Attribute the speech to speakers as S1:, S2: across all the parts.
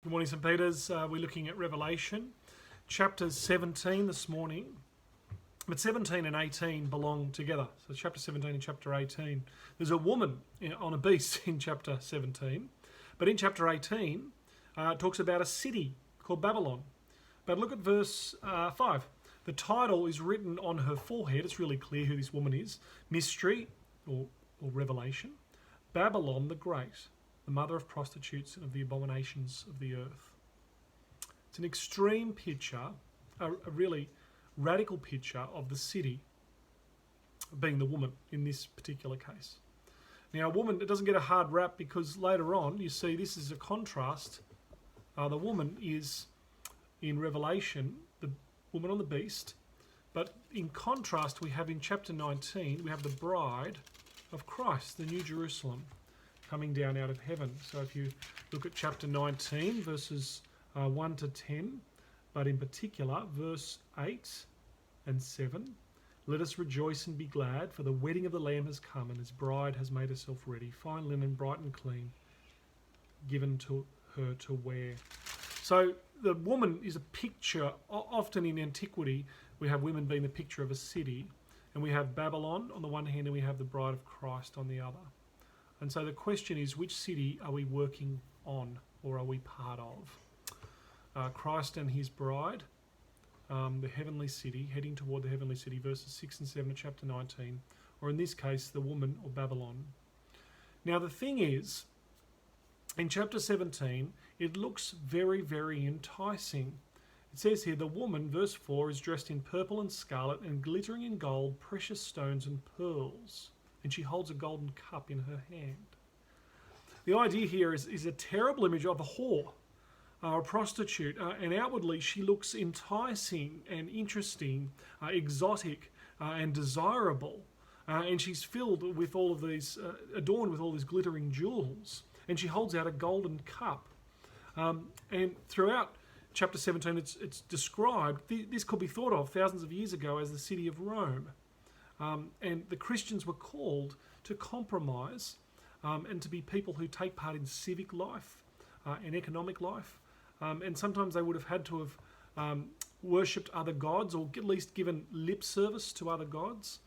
S1: Good morning, St. Peter's. We're looking at Revelation, chapter 17 this morning. But 17 and 18 belong together. So chapter 17 and chapter 18. There's a woman on a beast in chapter 17. But in chapter 18, it talks about a city called Babylon. But look at verse 5. The title is written on her forehead. It's really clear who this woman is. Mystery, or Revelation. Babylon the Great, the mother of prostitutes and of the abominations of the earth. It's an extreme picture, a really radical picture of the city being the woman in this particular case. Now, a woman, it doesn't get a hard rap because later on you see this is a contrast. The woman is in Revelation, the woman on the beast, but in contrast we have in chapter 19, we have the bride of Christ, the New Jerusalem, coming down out of heaven. So if you look at chapter 19, verses 1 to 10, but in particular, verse 8 and 7, let us rejoice and be glad, for the wedding of the Lamb has come, and his bride has made herself ready. Fine linen, bright and clean, given to her to wear. So the woman is a picture. Often in antiquity, we have women being the picture of a city, and we have Babylon on the one hand, and we have the bride of Christ on the other. And so the question is, which city are we working on, or are we part of? Christ and his bride, the heavenly city, heading toward the heavenly city, verses 6 and 7 of chapter 19, or in this case, the woman or Babylon. Now the thing is, in chapter 17, it looks very, very enticing. It says here, the woman, verse 4, is dressed in purple and scarlet and glittering in gold, precious stones and pearls. And she holds a golden cup in her hand. The idea here is a terrible image of a whore, a prostitute, and outwardly she looks enticing and interesting, exotic and desirable, and she's filled with all of these, adorned with all these glittering jewels, and she holds out a golden cup. And throughout chapter 17 it's described, this could be thought of thousands of years ago as the city of Rome. And the Christians were called to compromise and to be people who take part in civic life and economic life. And sometimes they would have had to have worshipped other gods, or at least given lip service to other gods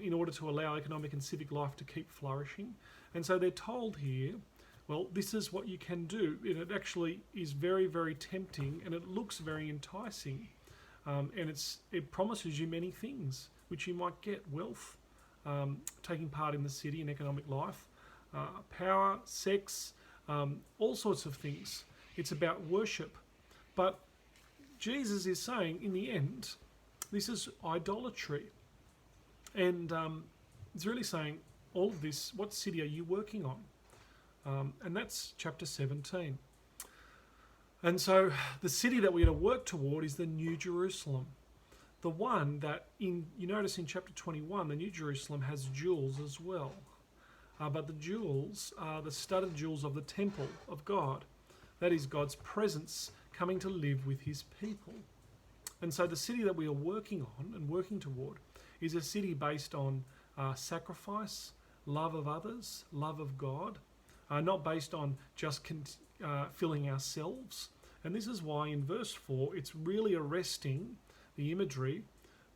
S1: in order to allow economic and civic life to keep flourishing. And so they're told here, well, this is what you can do. And it actually is very, very tempting, and it looks very enticing. And it promises you many things, which you might get: wealth, taking part in the city and economic life, power, sex, all sorts of things. It's about worship. But Jesus is saying, in the end, this is idolatry. And he's really saying, all of this, what city are you working on? And that's chapter 17. And so the city that we're to work toward is the New Jerusalem. The one that, you notice in chapter 21, the New Jerusalem has jewels as well. But the jewels are the studded jewels of the temple of God. That is God's presence coming to live with his people. And so the city that we are working on and working toward is a city based on sacrifice, love of others, love of God, not based on just filling ourselves. And this is why in verse 4 it's really arresting, the imagery,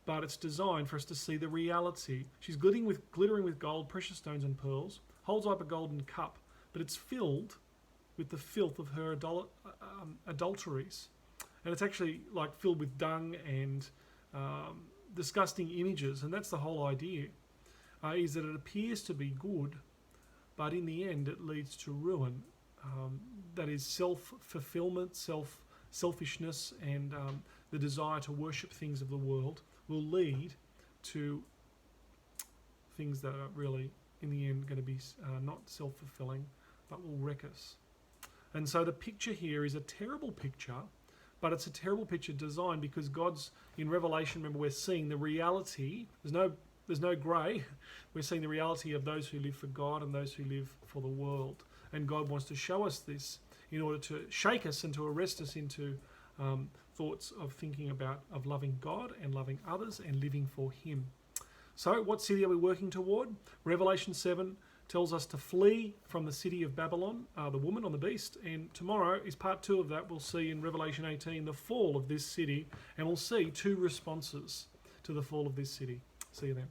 S1: but it's designed for us to see the reality. She's glittering with gold, precious stones and pearls, holds up a golden cup, but it's filled with the filth of her adulteries. And it's actually like filled with dung and disgusting images. And that's the whole idea, is that it appears to be good, but in the end it leads to ruin. That is self-fulfillment, selfishness, and the desire to worship things of the world will lead to things that are really, in the end, going to be not self-fulfilling, but will wreck us. And so the picture here is a terrible picture, but it's a terrible picture designed because God's, in Revelation, remember, we're seeing the reality. There's no grey. We're seeing the reality of those who live for God and those who live for the world. And God wants to show us this in order to shake us and to arrest us into thoughts of thinking of loving God and loving others and living for him. So what city are we working toward? Revelation 7 tells us to flee from the city of Babylon, the woman on the beast. And tomorrow is part 2 of that. We'll see in Revelation 18 the fall of this city, and we'll see 2 responses to the fall of this city. See you then.